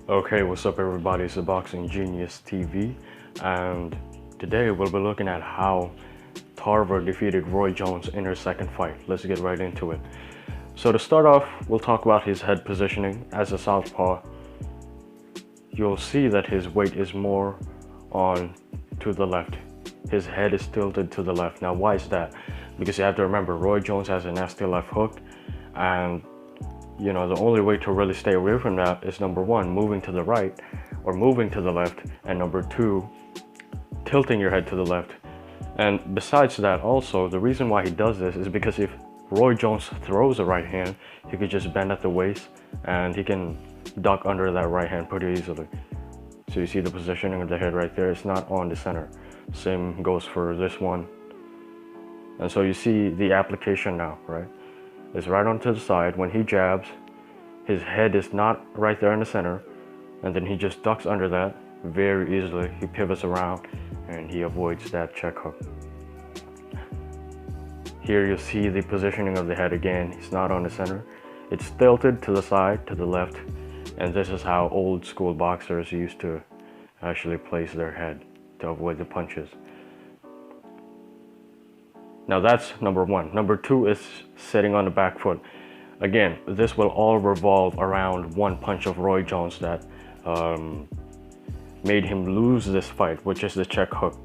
Okay, what's up everybody? It's the Boxing Genius TV, and today we'll be looking at how Tarver defeated Roy Jones in her second fight. Let's get right into it. So to start off, we'll talk about his head positioning. As a southpaw, you'll see that his weight is more on to the left. His head is tilted to the left. Now why is that? Because you have to remember, Roy Jones has a nasty left hook, and you know, the only way to really stay away from that is number one, moving to the right or moving to the left, and number two, tilting your head to the left. And besides that, also, the reason why he does this is because if Roy Jones throws a right hand, he could just bend at the waist and he can duck under that right hand pretty easily. So you see the positioning of the head right there, it's not on the center. Same goes for this one. And so you see the application now, right? It's right onto the side. When he jabs, his head is not right there in the center, and then he just ducks under that very easily. He pivots around and he avoids that check hook. Here you see the positioning of the head again. It's not on the center. It's tilted to the side, to the left, and this is how old school boxers used to actually place their head to avoid the punches. Now that's number one. Number two is sitting on the back foot. Again, this will all revolve around one punch of Roy Jones that made him lose this fight, which is the check hook.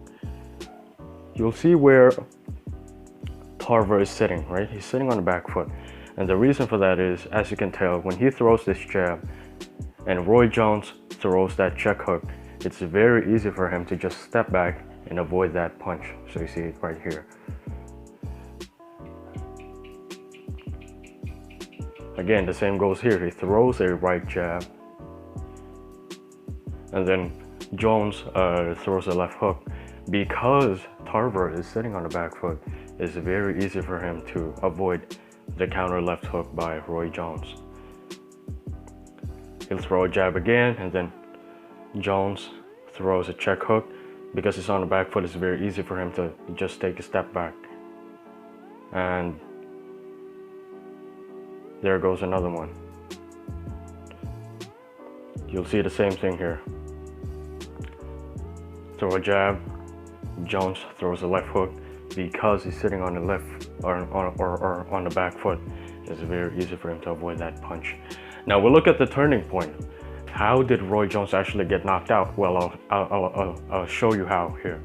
You'll see where Tarver is sitting, right? He's sitting on the back foot. And the reason for that is, as you can tell, when he throws this jab and Roy Jones throws that check hook, it's very easy for him to just step back and avoid that punch. So you see it right here. Again, the same goes here. He throws a right jab, and then Jones throws a left hook. Because Tarver is sitting on the back foot, it's very easy for him to avoid the counter left hook by Roy Jones. He'll throw a jab again, and then Jones throws a check hook. Because he's on the back foot, it's very easy for him to just take a step back. And there goes another one. You'll see the same thing here. Throw a jab, Jones throws a left hook. Because he's sitting on the left or on the back foot, it's very easy for him to avoid that punch. Now we'll look at the turning point. How did Roy Jones actually get knocked out? Well, I'll show you how here.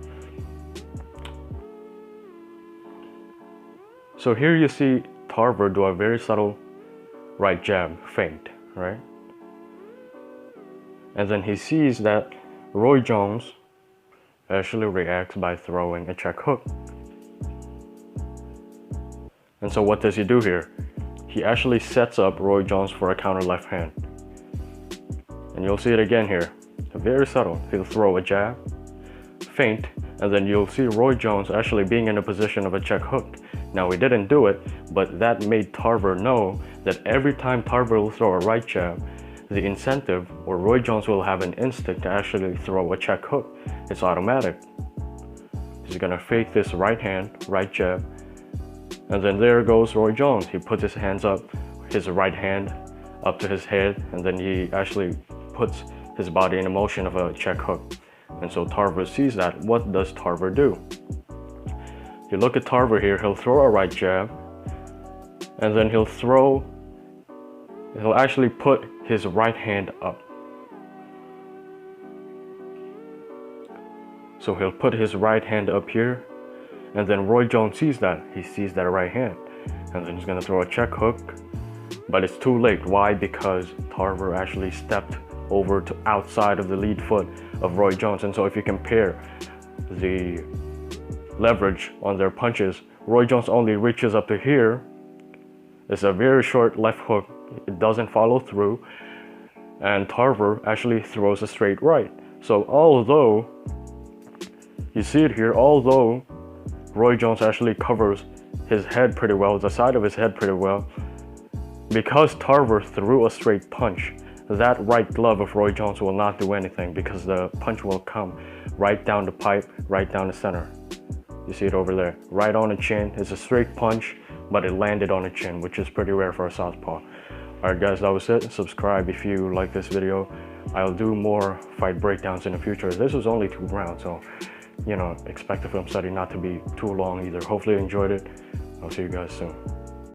So here you see Tarver do a very subtle right jab feint, right? And then he sees that Roy Jones actually reacts by throwing a check hook. And so what does he do here? He actually sets up Roy Jones for a counter left hand. And you'll see it again here. Very subtle. He'll throw a jab, feint, and then you'll see Roy Jones actually being in a position of a check hook. Now he didn't do it, but that made Tarver know that every time Tarver will throw a right jab, the incentive, or Roy Jones will have an instinct to actually throw a check hook. It's automatic. He's gonna fake this right hand, right jab, and then there goes Roy Jones. He puts his hands up, his right hand up to his head, and then he actually puts his body in a motion of a check hook. And so Tarver sees that. What does Tarver do? You look at Tarver here, he'll throw a right jab, and then he'll actually put his right hand up. So he'll put his right hand up here, and then Roy Jones sees that. He sees that right hand, and then he's gonna throw a check hook, but it's too late. Why? Because Tarver actually stepped over to outside of the lead foot of Roy Jones. And so if you compare the leverage on their punches, Roy Jones only reaches up to here. It's a very short left hook. It doesn't follow through, and Tarver actually throws a straight right. So although you see it here, although Roy Jones actually covers his head pretty well, the side of his head pretty well, because Tarver threw a straight punch, that right glove of Roy Jones will not do anything, because the punch will come right down the pipe, right down the center. You see it over there, right on the chin. It's a straight punch, but it landed on the chin, which is pretty rare for a southpaw. Alright guys, that was it. Subscribe if you like this video. I'll do more fight breakdowns in the future. This was only 2 rounds, so expect the film study not to be too long either. Hopefully you enjoyed it. I'll see you guys soon.